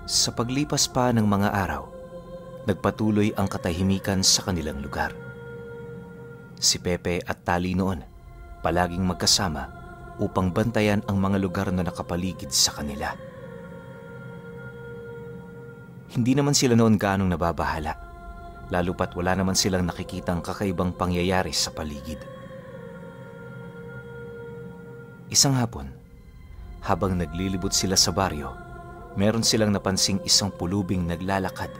Sa paglipas pa ng mga araw, nagpatuloy ang katahimikan sa kanilang lugar. Si Pepe at Tali noon palaging magkasama upang bantayan ang mga lugar na nakapaligid sa kanila. Hindi naman sila noon gaanong nababahala, lalo pat wala naman silang nakikitang kakaibang pangyayari sa paligid. Isang hapon, habang naglilibot sila sa baryo, meron silang napansing isang pulubing naglalakad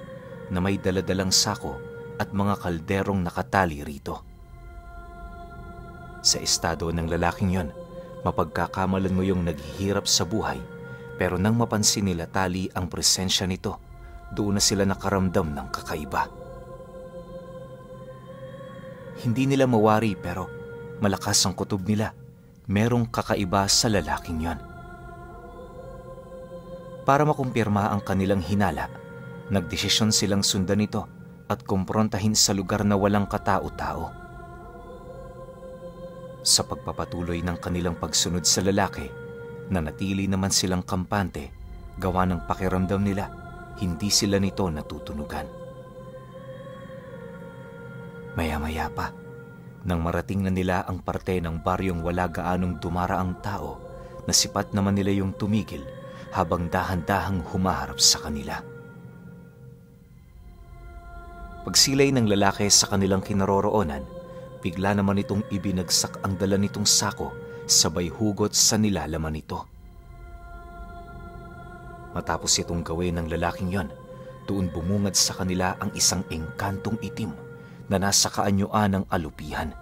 na may daladalang sako at mga kalderong nakatali rito. Sa estado ng lalaking yon, mapagkakamalan mo yung naghihirap sa buhay, pero nang mapansin nila Tali ang presensya nito, doon na sila nakaramdam ng kakaiba. Hindi nila mawari pero malakas ang kutob nila. Merong kakaiba sa lalaking yon. Para makumpirma ang kanilang hinala, nagdesisyon silang sundan ito at kumprontahin sa lugar na walang katao-tao. Sa pagpapatuloy ng kanilang pagsunod sa lalaki, nanatili naman silang kampante, gawa ng pakiramdam nila, hindi sila nito natutunugan. Maya-maya pa, nang marating na nila ang parte ng baryong wala gaanong dumaraang tao, nasipat naman nila yung tumigil habang dahan-dahang humaharap sa kanila. Pagsilay ng lalaki sa kanilang kinaroroonan, bigla naman itong ibinagsak ang dala nitong sako sabay hugot sa nilalaman nito. Matapos itong gawin ng lalaking yon, doon bumungad sa kanila ang isang engkantong itim na nasa kaanyuan ng alupihan.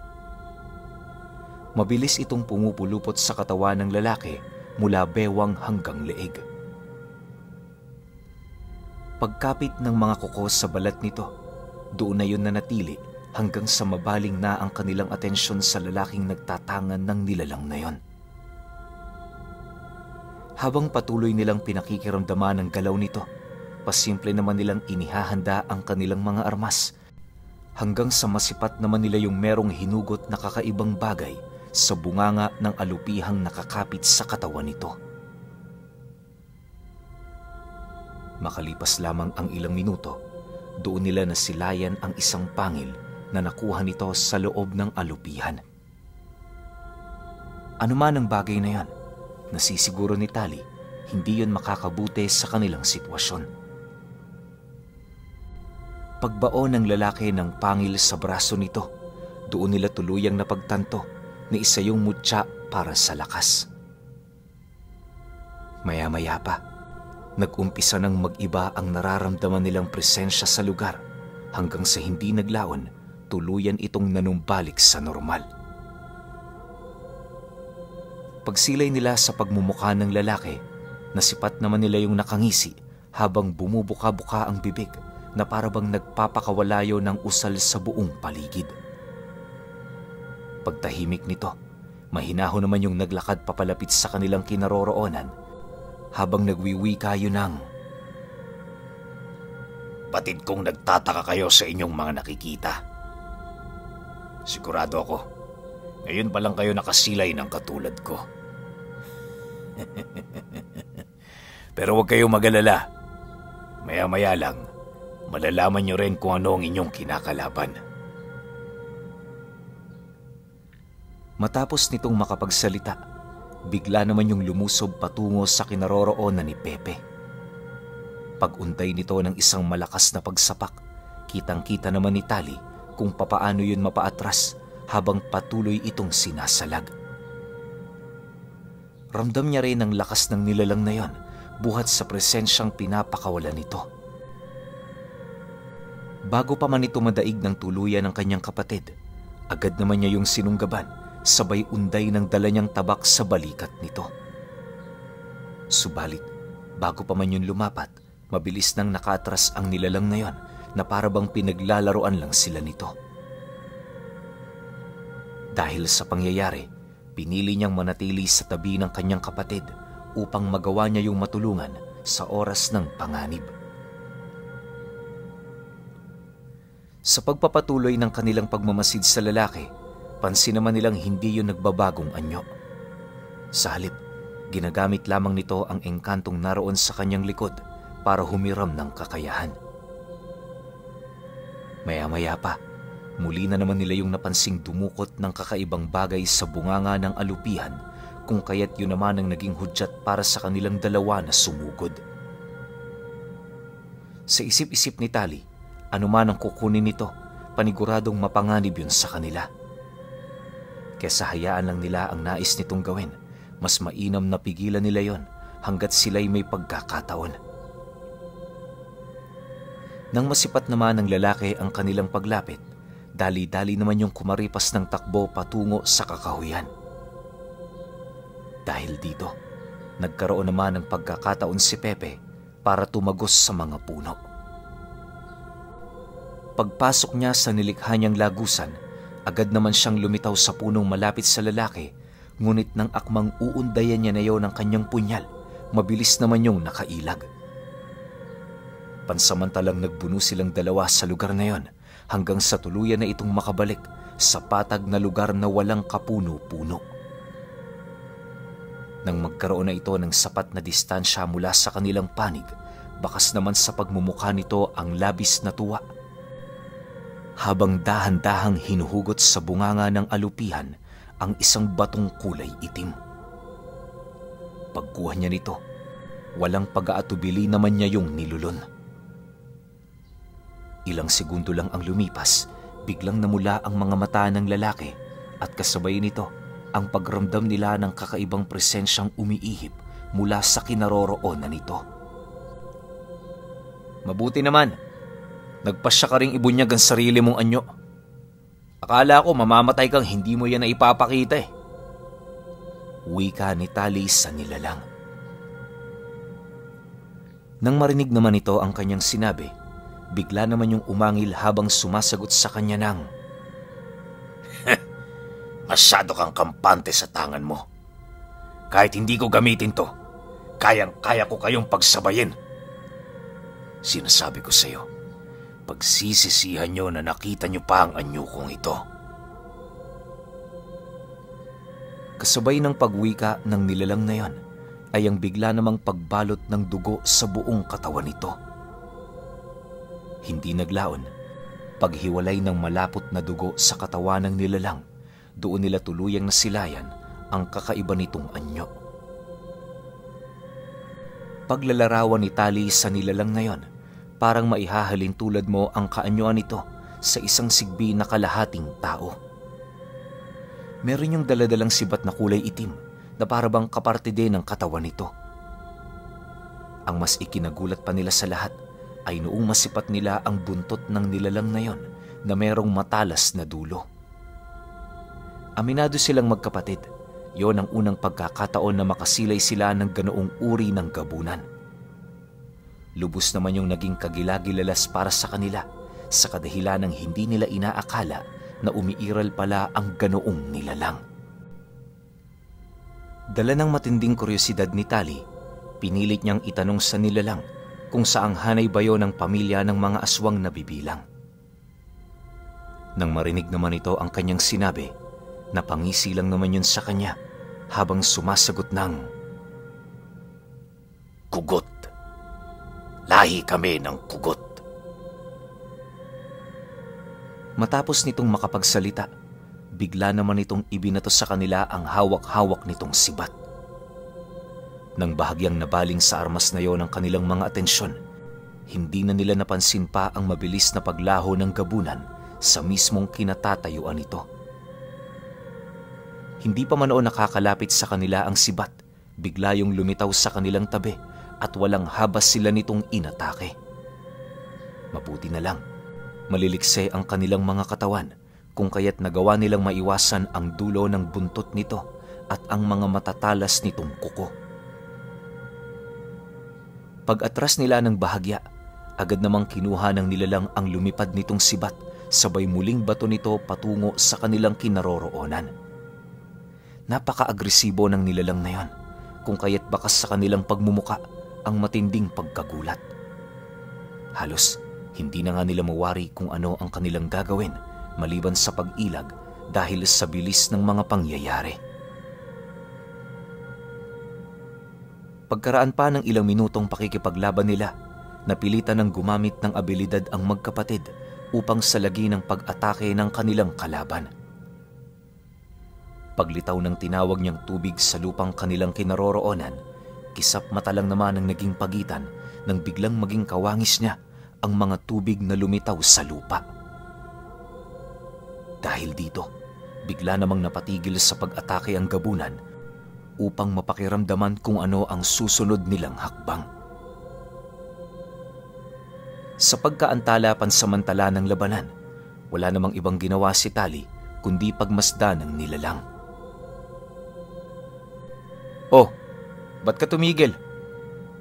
Mabilis itong pumupulupot sa katawan ng lalaki mula bewang hanggang leeg. Pagkapit ng mga kuko sa balat nito, doon na yun nanatili hanggang sa mabaling na ang kanilang atensyon sa lalaking nagtatangan ng nilalang na yon. Habang patuloy nilang pinakikiramdaman ang galaw nito, pasimple naman nilang inihahanda ang kanilang mga armas hanggang sa masipat naman nila yung merong hinugot na kakaibang bagay sa bunganga ng alupihang nakakapit sa katawan nito. Makalipas lamang ang ilang minuto, doon nila nasilayan ang isang pangil na nakuha nito sa loob ng alupihan. Ano man ang bagay na yan, nasisiguro ni Tali, hindi yun makakabuti sa kanilang sitwasyon. Pagbaon ng lalaki ng pangil sa braso nito, doon nila tuluyang napagtanto na isa yung mutya para sa lakas. Maya-maya pa, nag-umpisa ng mag-iba ang nararamdaman nilang presensya sa lugar hanggang sa hindi naglaon, tuluyan itong nanumbalik sa normal. Pagsilay nila sa pagmumukha ng lalaki, nasipat naman nila yung nakangisi habang bumubuka-buka ang bibig na parabang nagpapakawalayo ng usal sa buong paligid. Pagtahimik nito, mahinaho naman yung naglakad papalapit sa kanilang kinaroroonan habang nagwiwika yun ng, "Batid kong nagtataka kayo sa inyong mga nakikita. Sigurado ako, ngayon pa lang kayo nakasilay ng katulad ko. Pero huwag kayong mag-alala. Maya-maya lang, malalaman nyo rin kung ano ang inyong kinakalaban." Matapos nitong makapagsalita, bigla naman yung lumusob patungo sa kinaroroonan ni Pepe. Pag-untay nito ng isang malakas na pagsapak, kitang-kita naman ni Tali kung papaano yun mapaatras habang patuloy itong sinasalag. Ramdam niya rin ang lakas ng nilalang na yon buhat sa presensyang pinapakawalan nito. Bago pa man ito madaig ng tuluyan ng kanyang kapatid, agad naman niya yung sinunggaban, sabay unday ng dala niyang tabak sa balikat nito. Subalit, bago pa man yun lumapat, mabilis nang nakatras ang nilalang na yon na parabang pinaglalaroan lang sila nito. Dahil sa pangyayari, pinili niyang manatili sa tabi ng kanyang kapatid upang magawa niya yung matulungan sa oras ng panganib. Sa pagpapatuloy ng kanilang pagmamasid sa lalaki, pansin naman nilang hindi yun nagbabagong anyo. Sa halip, ginagamit lamang nito ang engkantong naroon sa kanyang likod para humiram ng kakayahan. Maya-maya pa, muli na naman nila yung napansing dumukot ng kakaibang bagay sa bunganga ng alupihan, kung kaya't yun naman ang naging hudyat para sa kanilang dalawa na sumugod. Sa isip-isip ni Tali, anuman ang kukunin nito, paniguradong mapanganib yun sa kanila. Kesa hayaan lang nila ang nais nitong gawin, mas mainam na pigilan nila yon hanggat sila'y may pagkakataon. Nang masipat naman ng lalaki ang kanilang paglapit, dali-dali naman yung kumaripas ng takbo patungo sa kakahuyan. Dahil dito, nagkaroon naman ng pagkakataon si Pepe para tumagos sa mga puno. Pagpasok niya sa nilikha niyang lagusan, agad naman siyang lumitaw sa punong malapit sa lalaki, ngunit nang akmang uundayan niya na yon ng kanyang punyal, mabilis naman yung nakailag. Pansamantalang nagbuno silang dalawa sa lugar na yon, hanggang sa tuluyan na itong makabalik sa patag na lugar na walang kapuno-puno. Nang magkaroon na ito ng sapat na distansya mula sa kanilang panig, bakas naman sa pagmumukha nito ang labis na tuwa. Habang dahan-dahang hinuhugot sa bunganga ng alupihan ang isang batong kulay itim. Pagkuha niya nito, walang pag-aatubili naman niya yung nilulon. Ilang segundo lang ang lumipas, biglang namula ang mga mata ng lalaki at kasabay nito ang pagramdam nila ng kakaibang presensyang umiihip mula sa kinaroroonan nito. Mabuti naman, nagpasya ka ring ibunyag ang sarili mong anyo. Akala ko mamamatay kang hindi mo yan na ipapakita eh. Wika ni Tali sa nilalang. Nang marinig naman ito ang kanyang sinabi, bigla naman yung umangil habang sumasagot sa kanya ng, Masyado kang kampante sa tangan mo. Kahit hindi ko gamitin to, kayang-kaya ko kayong pagsabayin. Sinasabi ko sa iyo, pagsisisihan nyo na nakita nyo pa ang anyo kong ito. Kasabay ng pagwika ng nilalang na yon ay ang bigla namang pagbalot ng dugo sa buong katawan nito. Hindi naglaon, paghiwalay ng malapot na dugo sa katawan ng nilalang, doon nila tuluyang nasilayan ang kakaiba nitong anyo. Paglalarawan ni Tali sa nilalang na yon, parang maihahalin tulad mo ang kaanyuan nito sa isang sigbi na kalahating tao. Meron yung daladalang sibat na kulay itim na parabang kaparte din ng katawan nito. Ang mas ikinagulat pa nila sa lahat ay noong masipat nila ang buntot ng nilalang na yon na merong matalas na dulo. Aminado silang magkapatid. Yon ang unang pagkakataon na makasilay sila ng ganoong uri ng gabunan. Lubos naman yung naging kagilagilalas para sa kanila sa kadahilan ng hindi nila inaakala na umiiral pala ang ganoong nilalang. Dala ng matinding kuryosidad ni Tali, pinilit niyang itanong sa nilalang kung saang hanay bayo ng pamilya ng mga aswang na bibilang. Nang marinig naman ito ang kanyang sinabi, napangisi lang naman yun sa kanya habang sumasagot ng, Kugot. Lahi kami ng kugot. Matapos nitong makapagsalita, bigla naman itong ibinato sa kanila ang hawak-hawak nitong sibat. Nang bahagyang nabaling sa armas na yon ang kanilang mga atensyon, hindi na nila napansin pa ang mabilis na paglaho ng gabunan sa mismong kinatatayuan nito. Hindi pa man o nakakalapit sa kanila ang sibat, bigla yung lumitaw sa kanilang tabi at walang habas sila nitong inatake. Mabuti na lang, malilikse ang kanilang mga katawan kung kaya't nagawa nilang maiwasan ang dulo ng buntot nito at ang mga matatalas nitong kuko. Pag-atras nila ng bahagya, agad namang kinuha ng nilalang ang lumipad nitong sibat, sabay muling bato nito patungo sa kanilang kinaroroonan. Napaka-agresibo ng nilalang na yon, kung kaya't bakas sa kanilang pagmumuka ang matinding pagkagulat. Halos hindi na nga nila mawari kung ano ang kanilang gagawin maliban sa pag-ilag dahil sa bilis ng mga pangyayari. Pagkaraan pa ng ilang minutong pakikipaglaban nila, Napilitan ng gumamit ng abilidad ang magkapatid upang salagi ng pag-atake ng kanilang kalaban. Paglitaw ng tinawag niyang tubig sa lupang kanilang kinaroroonan, kisap mata lang naman ang naging pagitan nang biglang maging kawangis niya ang mga tubig na lumitaw sa lupa. Dahil dito, bigla namang napatigil sa pag-atake ang gabunan upang mapakiramdaman kung ano ang susunod nilang hakbang. Sa pagkaantala pansamantala ng labanan, wala namang ibang ginawa si Tali kundi pagmasdan ng nilalang. "Oh, ba't ka tumigil?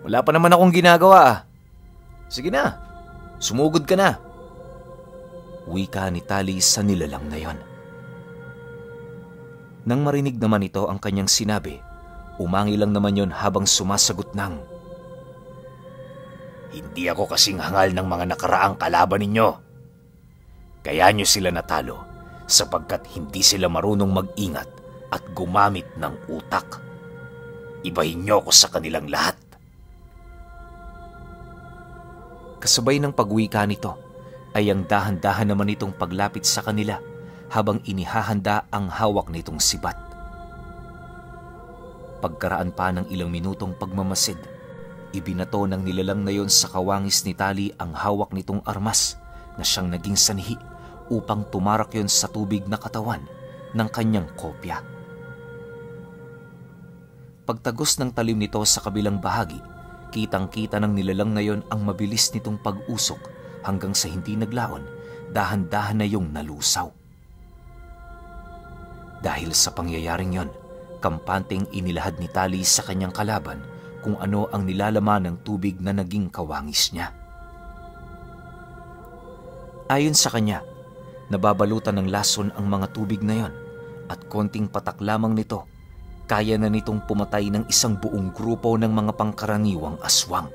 Wala pa naman akong ginagawa ah. Sige na, sumugod ka na." Wika ni Tali sa nilalang na yon. Nang marinig naman ito ang kanyang sinabi, umangi lang naman yon habang sumasagot ng, "Hindi ako kasing hangal ng mga nakaraang kalaban ninyo. Kaya nyo sila natalo sapagkat hindi sila marunong mag-ingat at gumamit ng utak. Ibahin nyo ako sa kanilang lahat." Kasabay ng pagwika nito ay ang dahan-dahan naman itong paglapit sa kanila habang inihahanda ang hawak nitong sibat. Pagkaraan pa ng ilang minutong pagmamasid, ibinato ng nilalang na yon sa kawangis ni Tali ang hawak nitong armas na siyang naging sanhi upang tumarak yon sa tubig na katawan ng kanyang kopya. Pagtagos ng talim nito sa kabilang bahagi, kitang-kita ng nilalang na yon ang mabilis nitong pag-usok hanggang sa hindi naglaon, dahan-dahan na yung nalusaw. Dahil sa pangyayaring yon, kampanteng inilahad ni Tali sa kanyang kalaban kung ano ang nilalaman ng tubig na naging kawangis niya. Ayon sa kanya, nababalutan ng lason ang mga tubig na yon at konting patak lamang nito, kaya na nitong pumatay ng isang buong grupo ng mga pangkaraniwang aswang.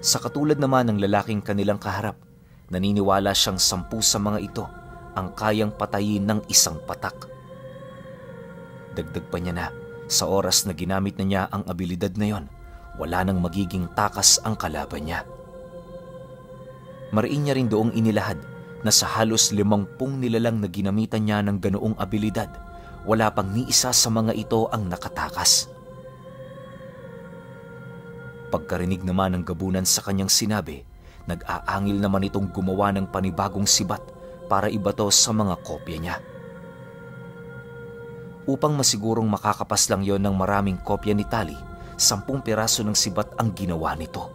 Sa katulad naman ng lalaking kanilang kaharap, naniniwala siyang 10 sa mga ito ang kayang patayin ng isang patak. Dagdag pa niya na, sa oras na ginamit na niya ang abilidad na yon, wala nang magiging takas ang kalaban niya. Mariin niya rin doong inilahad na sa halos 50 nilalang na ginamitan niya ng ganoong abilidad, wala pang ni isa sa mga ito ang nakatakas. Pagkarinig naman ng gabunan sa kanyang sinabi, nag-aangil naman itong gumawa ng panibagong sibat para ibato sa mga kopya niya. Upang masigurong makakapas lang yon ng maraming kopya ni Tali, 10 piraso ng sibat ang ginawa nito.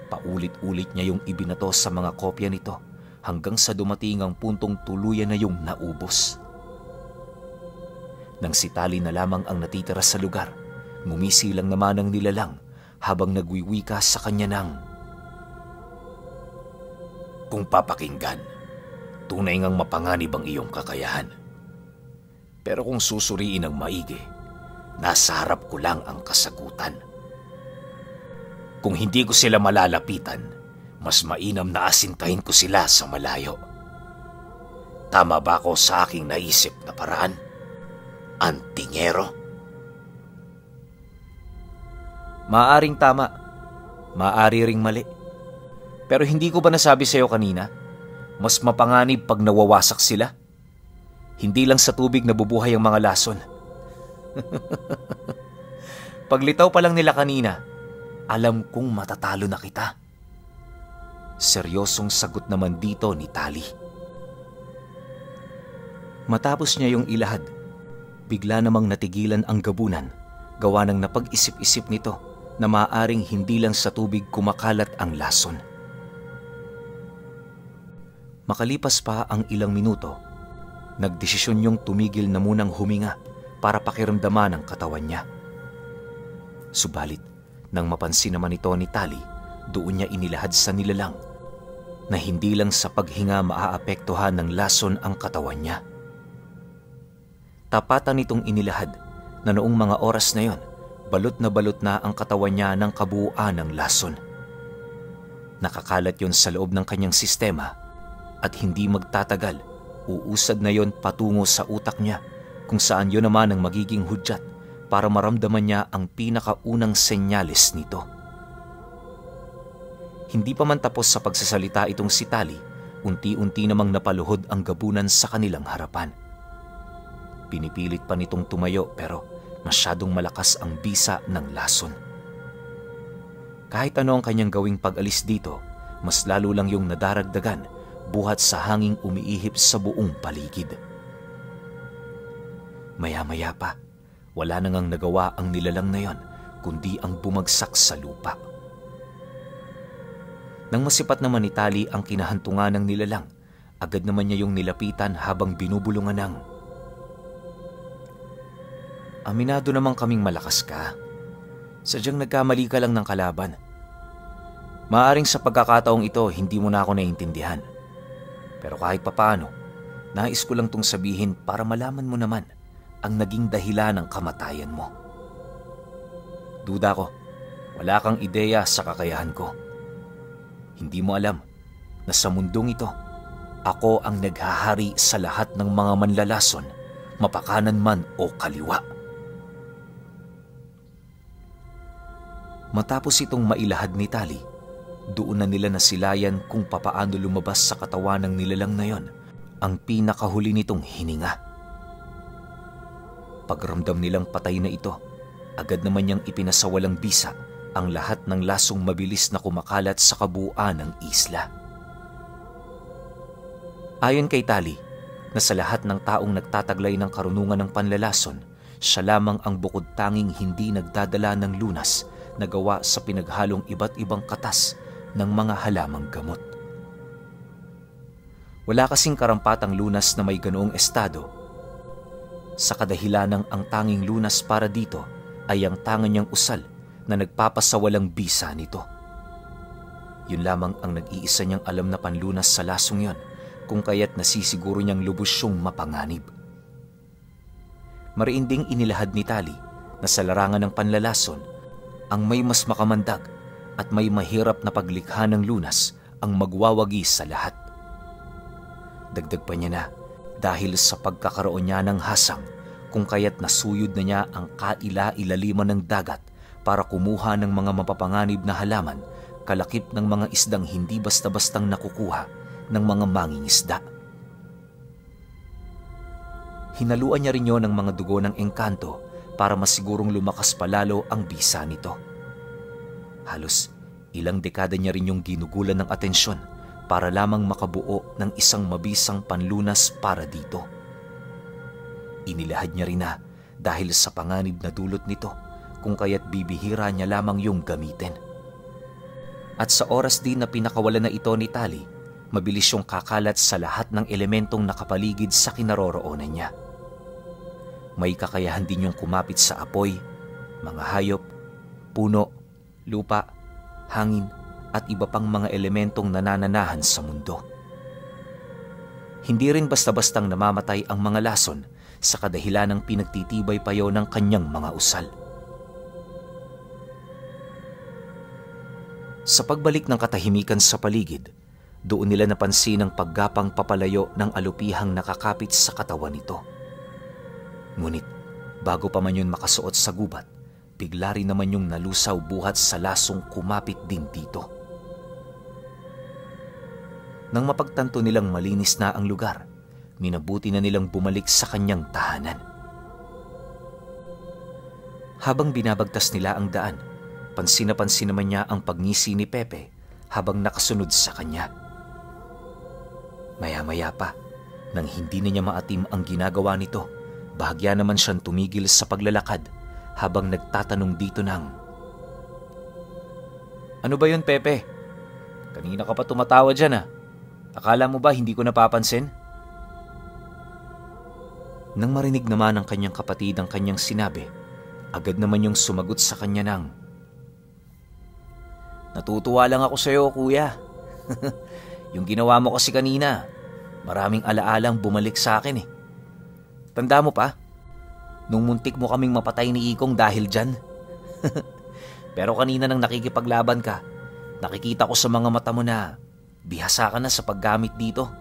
Paulit-ulit niya yung ibinato sa mga kopya nito hanggang sa dumating ang puntong tuluyan na yung naubos. Nang si Tali na lamang ang natitira sa lugar, ngumisi lang naman ang nilalang habang nagwiwika sa kanya ng, "Kung papakinggan, tunay ngang mapanganib ang iyong kakayahan. Pero kung susuriin ng maigi, nasa harap ko lang ang kasagutan. Kung hindi ko sila malalapitan, mas mainam na asintahin ko sila sa malayo. Tama ba ako sa aking naisip na paraan? Antingero?" "Maaring tama, maaari ring mali. Pero hindi ko ba nasabi sa'yo kanina, mas mapanganib pag nawawasak sila? Hindi lang sa tubig nabubuhay ang mga lason." "Paglitaw pa lang nila kanina, alam kong matatalo na kita." Seryosong sagot naman dito ni Tali. Matapos niya yung ilahad, bigla namang natigilan ang gabunan, gawa ng napag-isip-isip nito na maaaring hindi lang sa tubig kumakalat ang lason. Makalipas pa ang ilang minuto, nagdesisyon niyong tumigil na munang huminga para pakiramdaman ang katawan niya. Subalit, nang mapansin naman ito ni Tali, doon niya inilahad sa nilalang na hindi lang sa paghinga maaapektuhan ng lason ang katawan niya. Tapatan nitong inilahad na noong mga oras na yon, balot na ang katawan niya ng kabuuan ng lason. Nakakalat yon sa loob ng kanyang sistema at hindi magtatagal, uusad na yon patungo sa utak niya kung saan yon naman ang magiging hudyat para maramdaman niya ang pinakaunang senyales nito. Hindi pa man tapos sa pagsasalita itong si Tali, unti-unti namang napaluhod ang gabunan sa kanilang harapan. Pinipilit pa nitong tumayo pero masyadong malakas ang bisa ng lason. Kahit ano ang kanyang gawing pag-alis dito, mas lalo lang yung nadaragdagan buhat sa hanging umiihip sa buong paligid. Maya-maya pa, wala na ngang nagawa ang nilalang na yon kundi ang bumagsak sa lupa. Nang masipat naman ni Tali ang kinahantungan ng nilalang, agad naman niya yung nilapitan habang binubulungan ng, "Aminado naman kaming malakas ka. Sadyang nagkamali ka lang ng kalaban. Maaring sa pagkakataong ito hindi mo na ako naiintindihan. Pero kahit papaano, nais ko lang tong sabihin para malaman mo naman ang naging dahilan ng kamatayan mo. Duda ko, wala kang ideya sa kakayahan ko. Hindi mo alam na sa mundong ito, ako ang naghahari sa lahat ng mga manlalason, mapakanan man o kaliwa." Matapos itong mailahad ni Tali, doon na nila nasilayan kung papaano lumabas sa katawan ng nilalang na yon ang pinakahuli nitong hininga. Pagramdam nilang patay na ito, agad naman niyang ipinasawalang bisa ang lahat ng lasong mabilis na kumakalat sa kabuuan ng isla. Ayon kay Tali, na sa lahat ng taong nagtataglay ng karunungan ng panlalason, siya lamang ang bukod tanging hindi nagdadala ng lunas na gawa sa pinaghalong iba't ibang katas ng mga halamang gamot. Wala kasing karampatang lunas na may ganoong estado, sa kadahilanang ang tanging lunas para dito ay ang tangan niyang usal na nagpapasawalang bisa nito. Yun lamang ang nag-iisa niyang alam na panlunas sa lasong yon, kung kaya't nasisiguro niyang lubos siyang mapanganib. Mariin ding inilahad ni Tali na sa larangan ng panlalason, ang may mas makamandag at may mahirap na paglikha ng lunas ang magwawagi sa lahat. Dagdag pa niya na dahil sa pagkakaroon niya ng hasang, kung kaya't nasuyod na niya ang kaila-ilaliman ng dagat para kumuha ng mga mapapanganib na halaman, kalakip ng mga isdang hindi basta-bastang nakukuha ng mga mangingisda. Hinaluan niya rin yon ng mga dugo ng engkanto para masigurong lumakas palalo ang bisa nito. Halos ilang dekada niya rin yung ginugulan ng atensyon para lamang makabuo ng isang mabisang panlunas para dito. Inilahad niya rin na dahil sa panganib na dulot nito, kung kaya't bibihira niya lamang yung gamitin. At sa oras din na pinakawalan na ito ni Tali, mabilis yung kakalat sa lahat ng elementong nakapaligid sa kinaroroonan niya. May kakayahan din yung kumapit sa apoy, mga hayop, puno, lupa, hangin, at iba pang mga elementong nanananahan sa mundo. Hindi rin basta-bastang namamatay ang mga lason sa kadahilanang pinagtitibay pa yon ng kanyang mga usal. Sa pagbalik ng katahimikan sa paligid, doon nila napansin ang paggapang papalayo ng alupihang nakakapit sa katawan nito. Ngunit bago pa man yun makasuot sa gubat, bigla rin naman yung nalusaw buhat sa lasong kumapit din dito. Nang mapagtanto nilang malinis na ang lugar, minabuti na nilang bumalik sa kanyang tahanan. Habang binabagtas nila ang daan, pansin na pansin naman niya ang pagngisi ni Pepe habang nakasunod sa kanya. Maya-maya pa, nang hindi na niya maatim ang ginagawa nito, bahagya naman siyang tumigil sa paglalakad habang nagtatanong dito ng, "Ano ba yun, Pepe? Kanina ka pa tumatawa dyan ah. Akala mo ba hindi ko napapansin?" Nang marinig naman ng kanyang kapatid ang kanyang sinabi, agad naman yung sumagot sa kanya ng, "Natutuwa lang ako sa iyo, kuya. Yung ginawa mo kasi kanina, maraming alaalang bumalik sa akin eh. Tanda mo pa? Nung muntik mo kaming mapatay ni Ikong dahil dyan. Pero kanina nang nakikipaglaban ka, nakikita ko sa mga mata mo na bihasa ka na sa paggamit dito.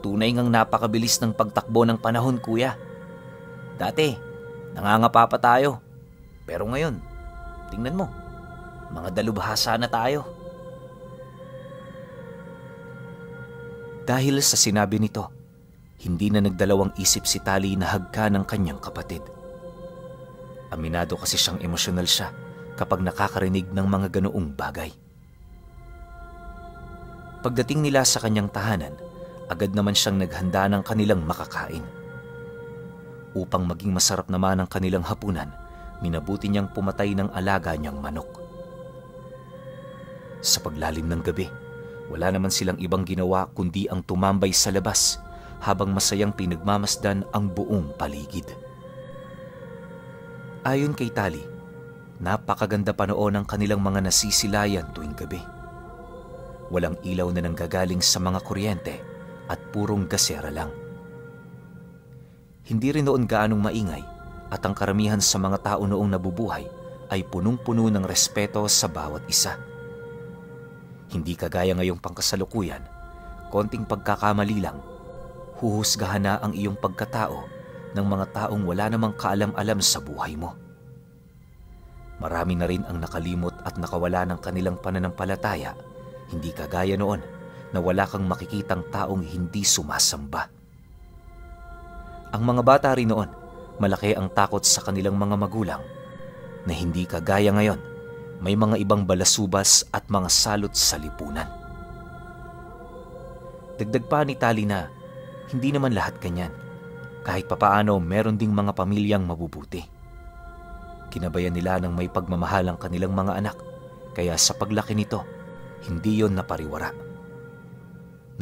Tunay ngang napakabilis ng pagtakbo ng panahon, kuya. Dati, nangangapa pa tayo. Pero ngayon, tingnan mo, mga dalubhasa na tayo. Dahil sa sinabi nito, hindi na nagdalawang isip si Tali na hagka ng kanyang kapatid. Aminado kasi siyang emosyonal siya kapag nakakarinig ng mga ganoong bagay. Pagdating nila sa kanyang tahanan, agad naman siyang naghanda ng kanilang makakain. Upang maging masarap naman ang kanilang hapunan, minabuti niyang pumatay ng alaga niyang manok. Sa paglalim ng gabi, wala naman silang ibang ginawa kundi ang tumambay sa labas habang masayang pinagmamasdan ang buong paligid. Ayon kay Tali, napakaganda pa noon ang kanilang mga nasisilayan tuwing gabi. Walang ilaw na nanggagaling sa mga kuryente at purong gasera lang. Hindi rin noon gaanong maingay at ang karamihan sa mga tao noong nabubuhay ay punong-puno ng respeto sa bawat isa. Hindi kagaya ngayong pangkasalukuyan, konting pagkakamali lang, huhusgahan na ang iyong pagkatao ng mga taong wala namang kaalam-alam sa buhay mo. Marami na rin ang nakalimot at nakawala ng kanilang pananampalataya, hindi kagaya noon na wala kang makikitang taong hindi sumasamba. Ang mga bata rin noon, malaki ang takot sa kanilang mga magulang na hindi kagaya ngayon, may mga ibang balasubas at mga salot sa lipunan. Dagdag pa ni Tali na hindi naman lahat ganyan. Kahit papaano meron ding mga pamilyang mabubuti. Kinabayan nila ng may pagmamahal ang kanilang mga anak, kaya sa paglaki nito, hindi yon napariwara.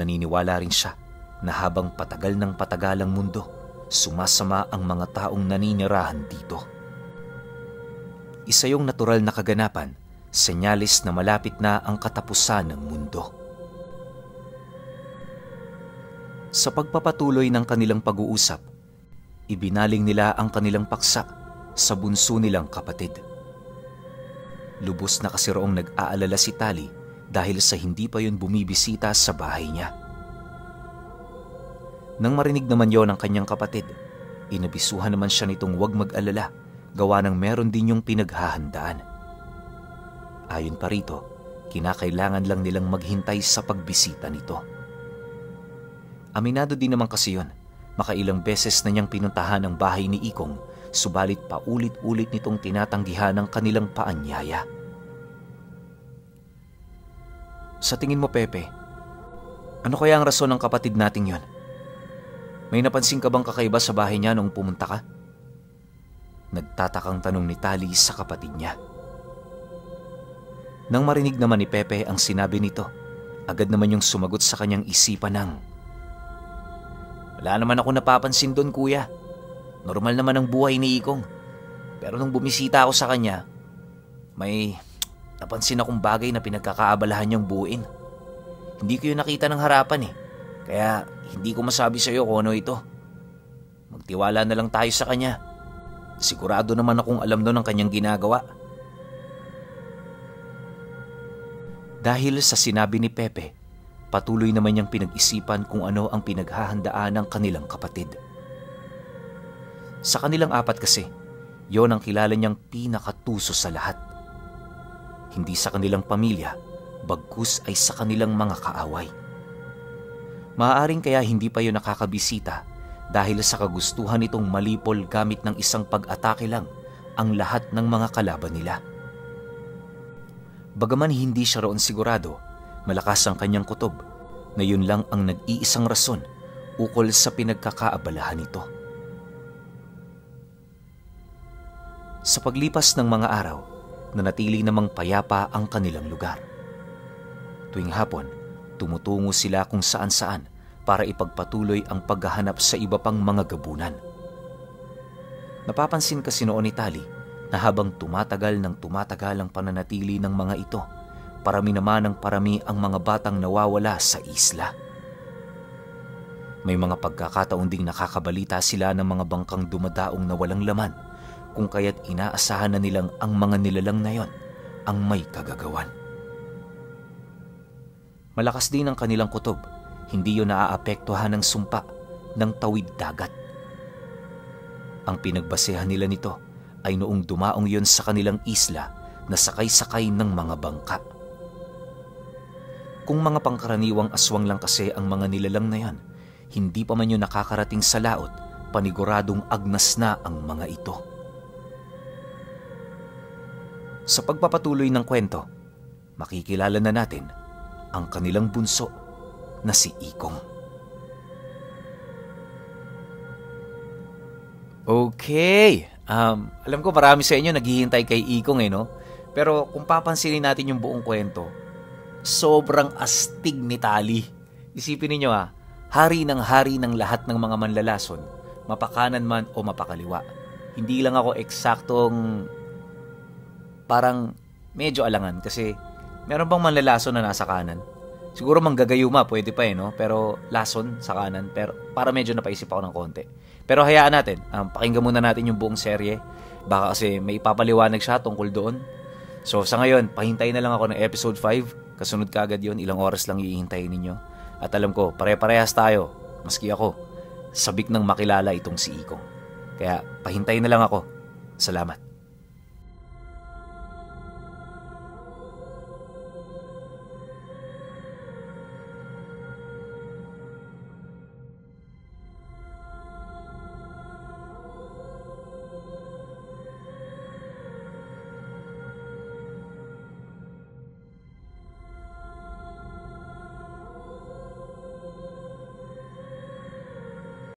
Naniniwala rin siya na habang patagal ng patagal ang mundo, sumasama ang mga taong naninirahan dito. Isa yung natural na kaganapan, senyalis na malapit na ang katapusan ng mundo. Sa pagpapatuloy ng kanilang pag-uusap, ibinaling nila ang kanilang paksa sa bunso nilang kapatid. Lubos na kasi roong nag-aalala si Tali dahil sa hindi pa yun bumibisita sa bahay niya. Nang marinig naman yon ng kanyang kapatid, inabisuhan naman siya nitong huwag mag-alala, gawa ng meron din yung pinaghahandaan. Ayon pa rito, kinakailangan lang nilang maghintay sa pagbisita nito. Aminado din naman kasi yon, makailang beses na niyang pinuntahan ang bahay ni Ikong, subalit paulit-ulit nitong tinatanggihan ang kanilang paanyaya. Sa tingin mo, Pepe, ano kaya ang rason ng kapatid nating yon? May napansin ka bang kakaiba sa bahay niya noong pumunta ka? Nagtatakang tanong ni Tali sa kapatid niya. Nang marinig naman ni Pepe ang sinabi nito, agad naman yung sumagot sa kanyang isipan ng, "Wala naman ako napapansin doon, kuya. Normal naman ang buhay ni Ikong. Pero nung bumisita ako sa kanya, may napansin akong bagay na pinagkakaabalahan niyang buuin. Hindi ko yun nakita ng harapan kaya hindi ko masabi sa iyo kung ano ito. Magtiwala na lang tayo sa kanya. Sigurado naman akong alam doon ang kanyang ginagawa." Dahil sa sinabi ni Pepe, patuloy naman niyang pinag-isipan kung ano ang pinaghahandaan ng kanilang kapatid. Sa kanilang apat kasi, yon ang kilala niyang pinakatuso sa lahat. Hindi sa kanilang pamilya, bagkus ay sa kanilang mga kaaway. Maaaring kaya hindi pa yon nakakabisita dahil sa kagustuhan nitong malipol gamit ng isang pag-atake lang ang lahat ng mga kalaban nila. Bagaman hindi siya roon sigurado, malakas ang kanyang kutob na yun lang ang nag-iisang rason ukol sa pinagkakaabalahan nito. Sa paglipas ng mga araw, nanatili namang payapa ang kanilang lugar. Tuwing hapon, tumutungo sila kung saan-saan para ipagpatuloy ang paghahanap sa iba pang mga gabunan. Napapansin kasi noon ni Tali na habang tumatagal ang pananatili ng mga ito, parami naman ng parami ang mga batang nawawala sa isla. May mga pagkakataon ding nakakabalita sila ng mga bangkang dumadaong na walang laman, kung kaya't inaasahan na nilang ang mga nilalang na yon ang may kagagawan. Malakas din ang kanilang kutob, hindi yun naaapektuhan ng sumpa ng tawid dagat. Ang pinagbasehan nila nito ay noong dumaong yon sa kanilang isla na sakay-sakay ng mga bangka. Kung mga pangkaraniwang aswang lang kasi ang mga nilalang na yan, hindi pa man yun nakakarating sa laot, paniguradong agnas na ang mga ito. Sa pagpapatuloy ng kwento, makikilala na natin ang kanilang bunso na si Ikong. Okay, alam ko marami sa inyo naghihintay kay Ikong no? Pero kung papansinin natin yung buong kwento, sobrang astig ni Tali. Isipin ninyo hari ng lahat ng mga manlalason, mapakanan man o mapakaliwa. Hindi lang ako eksaktong parang medyo alangan kasi meron bang manlalason na nasa kanan? Siguro manggagayuma, pwede pa no? Pero lason sa kanan, pero para medyo napaisip ako ng konti. Pero hayaan natin, pakinggan muna natin yung buong serye. Baka kasi may ipapaliwanag siya tungkol doon. So sa ngayon, pahintay na lang ako ng episode 5. Kasunod kaagad yun, ilang oras lang ihintayin ninyo. At alam ko, pare-parehas tayo, maski ako, sabik nang makilala itong si Ikong. Kaya pahintay na lang ako. Salamat.